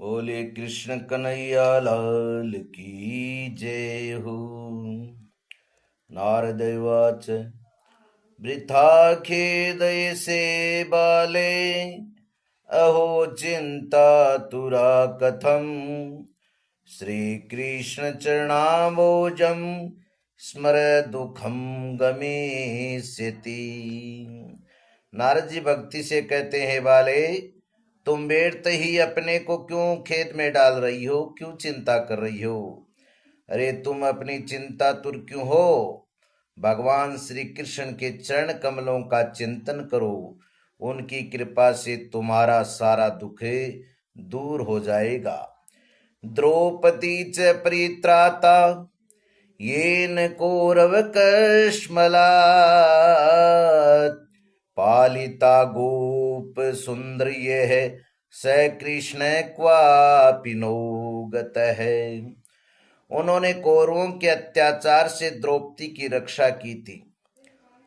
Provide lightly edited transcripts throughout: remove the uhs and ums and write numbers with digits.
बोले कृष्ण कन्हैया लाल की जय हो। नारद उवाच वृथा खेदय से बाले अहो चिन्तातुरा कथम श्रीकृष्ण चरणाम्बोजं स्मर दुखम गमिष्यति। नारद जी भक्ति से कहते हैं, बाले तुम बैठते ही अपने को क्यों खेत में डाल रही हो, क्यों चिंता कर रही हो? अरे तुम अपनी चिंता तुर क्यों हो? भगवान श्री कृष्ण के चरण कमलों का चिंतन करो, उनकी कृपा से तुम्हारा सारा दुख दूर हो जाएगा। द्रौपदी च परित्राता येन कौरव कश्मलात् पालिता गोप सुंदर यह स कृष्ण क्वापि नो गतः। उन्होंने कौरवों के अत्याचार से द्रौपदी की रक्षा की थी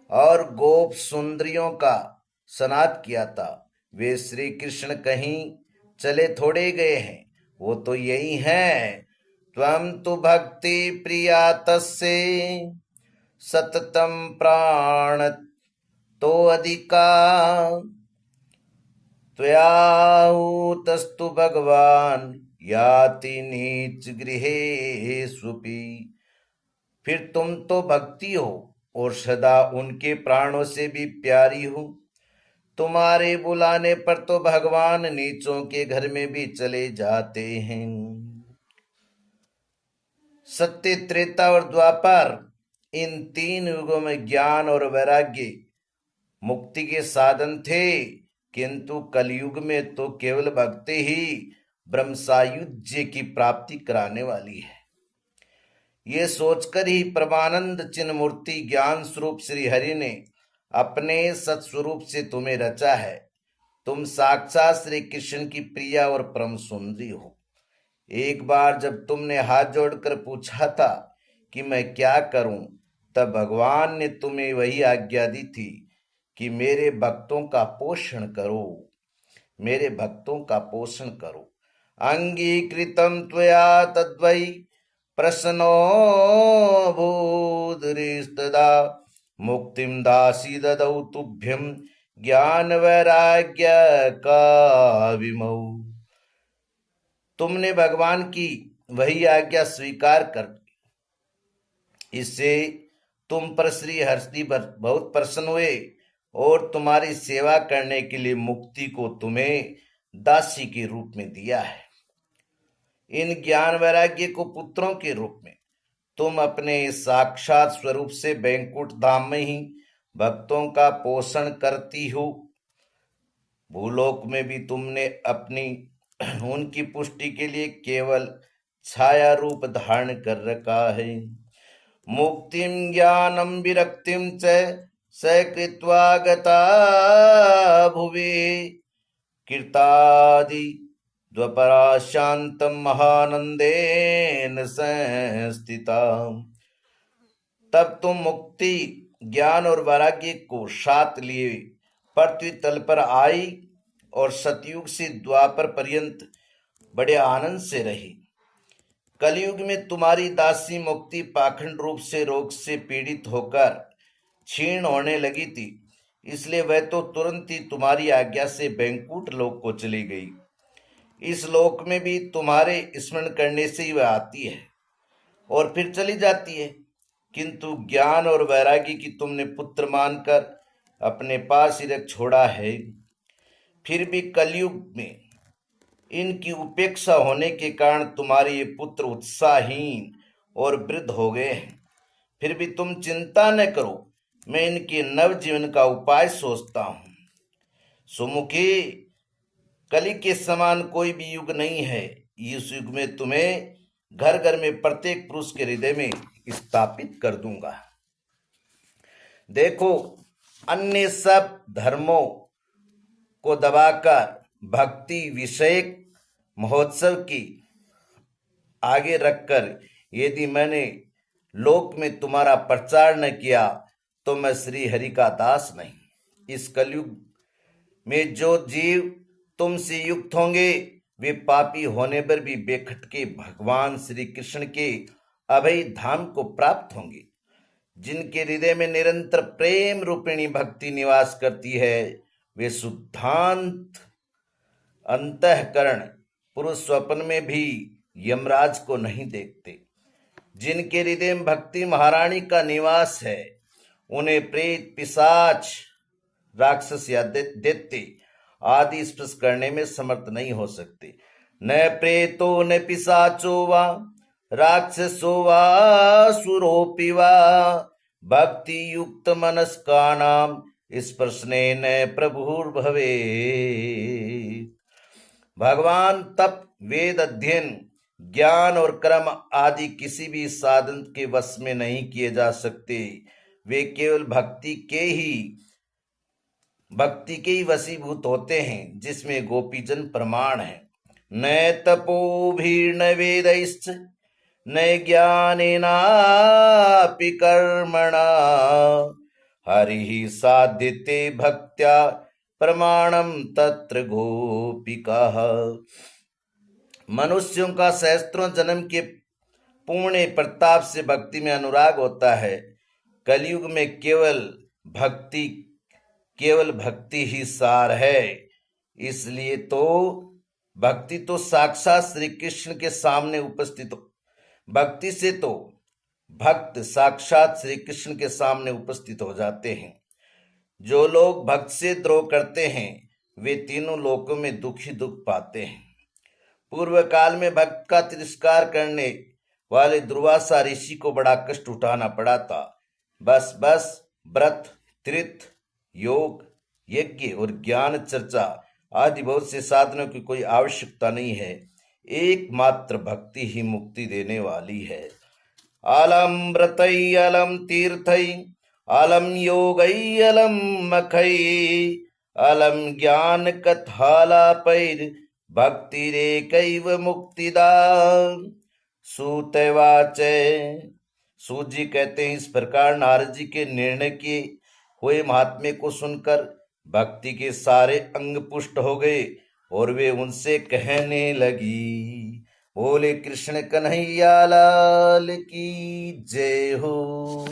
और गोप सुंदरियों का सनाथ किया था। वे श्री कृष्ण कहीं चले थोड़े गए हैं, वो तो यही हैं। त्वं तु भक्ति प्रिया तस्से सततम प्राण तो अधिका त्वयाहुतस्तु भगवान याति नीच गृहेष्वपि। फिर तुम तो भक्ति हो और सदा उनके प्राणों से भी प्यारी हो। तुम्हारे बुलाने पर तो भगवान नीचों के घर में भी चले जाते हैं। सत्य, त्रेता और द्वापर, इन तीन युगों में ज्ञान और वैराग्य मुक्ति के साधन थे, किंतु कलयुग में तो केवल भक्ति ही ब्रह्म सायुज्य की प्राप्ति कराने वाली है। ये सोचकर ही परमानंद चिन्ह मूर्ति ज्ञान स्वरूप श्री हरि ने अपने सत्स्वरूप से तुम्हें रचा है। तुम साक्षात श्री कृष्ण की प्रिया और परम सुंदरी हो। एक बार जब तुमने हाथ जोड़कर पूछा था कि मैं क्या करूं, तब भगवान ने तुम्हें वही आज्ञा दी थी कि मेरे भक्तों का पोषण करो, मेरे भक्तों का पोषण करो। अंगीकृतं त्वया तद्वै प्रसन्नो भूधुरिस्तदा मुक्तिं दासी ददौ तुभ्यं ज्ञान वैराग्य का विमौ। तुमने भगवान की वही आज्ञा स्वीकार कर, इससे तुम पर श्री हरि बहुत प्रसन्न हुए और तुम्हारी सेवा करने के लिए मुक्ति को तुम्हें दासी के रूप में दिया है। इन ज्ञान वैराग्य को पुत्रों के रूप में तुम अपने साक्षात स्वरूप से बैकुंठ धाम में ही भक्तों का पोषण करती हो। भूलोक में भी तुमने अपनी उनकी पुष्टि के लिए केवल छाया रूप धारण कर रखा है। मुक्तिं ज्ञानं विरक्तिं च सकृत्वा गता भुवि कीर्तादि द्वपरा शांतं महानंदेन संस्थिता। तब तुम मुक्ति, ज्ञान और वैराग्य को साथ लिए पृथ्वी तल पर आई और सतयुग से द्वापर पर्यंत बड़े आनंद से रही। कलयुग में तुम्हारी दासी मुक्ति पाखंड रूप से रोग से पीड़ित होकर क्षीण होने लगी थी, इसलिए वह तो तुरंत ही तुम्हारी आज्ञा से बैकुंठ लोक को चली गई। इस लोक में भी तुम्हारे स्मरण करने से ही वह आती है और फिर चली जाती है, किंतु ज्ञान और वैराग्य की तुमने पुत्र मानकर अपने पास ही रख छोड़ा है। फिर भी कलयुग में इनकी उपेक्षा होने के कारण तुम्हारे ये पुत्र उत्साहहीन और वृद्ध हो गए हैं। फिर भी तुम चिंता न करो, मैं इनके नव जीवन का उपाय सोचता हूँ। सुमुखी, कली के समान कोई भी युग नहीं है। इस युग में तुम्हें घर घर में प्रत्येक पुरुष के हृदय में स्थापित कर दूंगा। देखो, अन्य सब धर्मों को दबाकर भक्ति विषयक महोत्सव की आगे रखकर यदि मैंने लोक में तुम्हारा प्रचार न किया तो मैं श्री हरि का दास नहीं। इस कलयुग में जो जीव तुमसे युक्त होंगे वे पापी होने पर भी बेखटके भगवान श्री कृष्ण के अभय धाम को प्राप्त होंगे। जिनके हृदय में निरंतर प्रेम रूपिणी भक्ति निवास करती है, वे शुद्धांत अंतःकरण पुरुष स्वप्न में भी यमराज को नहीं देखते। जिनके हृदय में भक्ति महारानी का निवास है, उन्हें प्रेत, पिशाच, राक्षस या दैत्य आदि स्पर्श करने में समर्थ नहीं हो सकते। न प्रेतो न पिशाचो वा राक्षसो वा सुरोपि वा भक्ति युक्त मनस्कानाम स्पर्शनेन प्रभुर्भवे। भगवान तप, वेद अध्ययन, ज्ञान और कर्म आदि किसी भी साधन के वश में नहीं किए जा सकते। वे केवल भक्ति के ही वशीभूत होते हैं, जिसमें गोपीजन प्रमाण है। न तपोभिर्न वेदैश्च न ज्ञानेनापि कर्मणा हरिः साध्यते भक्त्या प्रमाणम तत्र गोपिकाः। मनुष्यों का सहस्त्रों जन्म के पुण्य प्रताप से भक्ति में अनुराग होता है। कलयुग में केवल भक्ति ही सार है। इसलिए तो भक्ति तो साक्षात श्री कृष्ण के सामने उपस्थित हो भक्ति से तो भक्त साक्षात श्री कृष्ण के सामने उपस्थित हो जाते हैं। जो लोग भक्त से द्रोह करते हैं, वे तीनों लोकों में दुख ही दुख पाते हैं। पूर्व काल में भक्त का तिरस्कार करने वाले दुर्वासा ऋषि को बड़ा कष्ट उठाना पड़ा था। बस व्रत, तीर्थ, योग, यज्ञ और ज्ञान चर्चा आदि बहुत से साधनों की कोई आवश्यकता नहीं है। एकमात्र भक्ति ही मुक्ति देने वाली है। अलम व्रतै अलम तीर्थै अलम योगै अलम मखै अलम ज्ञान कथालापैर भक्तिरेकैव मुक्तिदा। सूतवाच। सूत जी कहते हैं, इस प्रकार नारद जी के निर्णय किए हुए महात्म्य को सुनकर भक्ति के सारे अंग पुष्ट हो गए और वे उनसे कहने लगी, बोले कृष्ण कन्हैया लाल की जय हो।